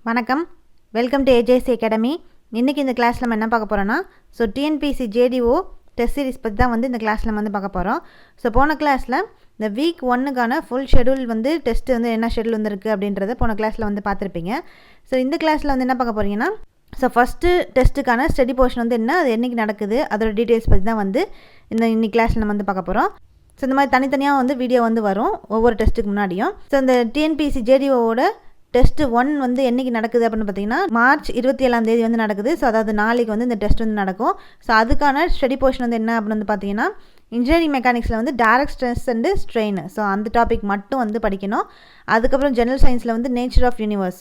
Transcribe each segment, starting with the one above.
வணக்கம், welcome to AJC academy. இன்றைக்கி இந்த கிளாஸில் நம்ம என்ன பார்க்க போகிறோன்னா, டிஎன்பிஎஸ்சி ஜேடிஓ டெஸ்ட் சீரிஸ் பற்றி தான் இந்த கிளாஸில் நம்ம பார்க்க போகிறோம். போன கிளாஸில் இந்த வீக் 1க்கான ஃபுல் ஷெடியூல் டெஸ்ட் என்ன ஷெடியூல் இருக்குது அப்படின்றத போன கிளாஸில் பார்த்துருப்பீங்க. இந்த கிளாஸில் என்ன பார்க்க போகிறீங்கன்னா, ஃபஸ்ட்டு டெஸ்ட்டுக்கான ஸ்டடி போர்ஷன் என்ன, அது என்றைக்கு நடக்குது, அதோட டீட்டெயில்ஸ் பற்றி தான் இன்னைக்கு கிளாஸில் நம்ம பார்க்க போகிறோம். இந்த மாதிரி தனித்தனியாக வீடியோ வரும் ஒவ்வொரு டெஸ்ட்டுக்கு முன்னாடியும். இந்த டிஎன்பிஎஸ்சி ஜேடிஓவோட டெஸ்ட் 1 என்றைக்கு நடக்குது அப்படின்னு பார்த்தீங்கன்னா, மார்ச் 27ஆம் தேதி நடக்குது. அதாவது நாளைக்கு இந்த டெஸ்ட் நடக்கும். அதுக்கான ஸ்டடி போர்ஷன் என்ன அப்படின்னு பார்த்தீங்கன்னா, இன்ஜினியரிங் மெக்கானிக்ஸில் டைரக்ட் ஸ்ட்ரெஸ் அண்டு ஸ்ட்ரெயின், அந்த டாபிக் மட்டும் படிக்கணும். அதுக்கப்புறம் ஜெனரல் சயின்ஸில் நேச்சர் ஆஃப் யூனிவர்ஸ்,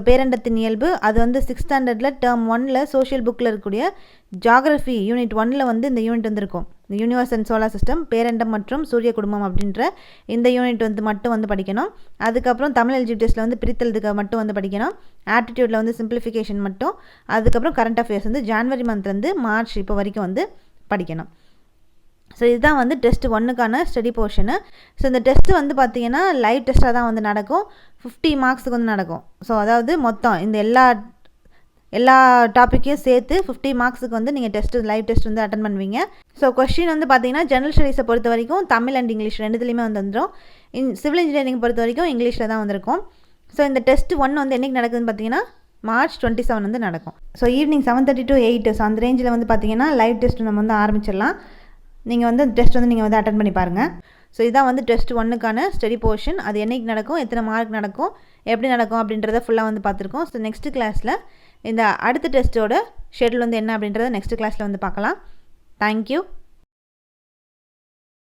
பேரண்டத்தின் இயல்பு, அது 6th ஸ்டாண்டர்டில் டேர்ம் 1ல் சோஷியல் புக்கில் இருக்கக்கூடிய ஜாகிரஃபி யூனிட் 1ல் இந்த யூனிட் இருக்கும். இந்த யூனிவர்ஸ் அண்ட் சோலார் சிஸ்டம், பேரண்டம் மற்றும் சூரிய குடும்பம் அப்படின்ற இந்த யூனிட் மட்டும் படிக்கணும். அதுக்கப்புறம் தமிழ் எல்ஜிபிஎஸ்சில் பிரித்தலுக்கு மட்டும் படிக்கணும். ஆப்டிடியூடில் சிம்பிளிஃபிகேஷன் மட்டும். அதுக்கப்புறம் கரண்ட் அஃபேர்ஸ் ஜான்வரி மந்த்லேருந்து மார்ச் இப்போ வரைக்கும் படிக்கணும். இதுதான் டெஸ்ட் 1க்கான ஸ்டடி போர்ஷனு. இந்த டெஸ்ட்டு பார்த்தீங்கன்னா லைவ் டெஸ்ட்டாக தான் நடக்கும். 50 மார்க்ஸுக்கு நடக்கும். அதாவது மொத்தம் இந்த எல்லா டாப்பிக்கையும் சேர்த்து 50 மார்க்ஸுக்கு நீங்கள் டெஸ்ட்டு லைவ் டெஸ்ட் அட்டன் பண்ணுவீங்க. கொஸ்டின் பார்த்தீங்கன்னா ஜெனரல் ஸ்டடீஸை பொறுத்த வரைக்கும் தமிழ் அண்ட் இங்கிலீஷ் ரெண்டுத்துலேயுமே வந்துடும். சிவில் இன்ஜினியரிங் பொறுத்த வரைக்கும் இங்கிலீஷில் தான் வந்திருக்கும். இந்த டெஸ்ட் 1 என்றைக்கு நடக்குதுன்னு பார்த்தீங்கன்னா மார்ச் 27 நடக்கும். ஈவினிங் 7:30 to 8 அந்த ரேஞ்சில் பார்த்தீங்கன்னா லைவ் டெஸ்ட் நம்ம ஆரம்பிச்சிடலாம். நீங்கள் டெஸ்ட் நீங்கள் அட்டன் பண்ணி பாருங்கள். இதான் டெஸ்ட் 1க்கான ஸ்டடி போர்ஷன். அது என்றைக்கு நடக்கும், எத்தனை மார்க் நடக்கும், எப்படி நடக்கும் அப்படின்றத ஃபுல்லாக பார்த்துருக்கோம். நெக்ஸ்ட் கிளாஸில் இந்த அடுத்த டெஸ்ட்டோட ஷெடியூல் என்ன அப்படின்றத நெக்ஸ்ட் கிளாஸில் பார்க்கலாம். தேங்க்யூ.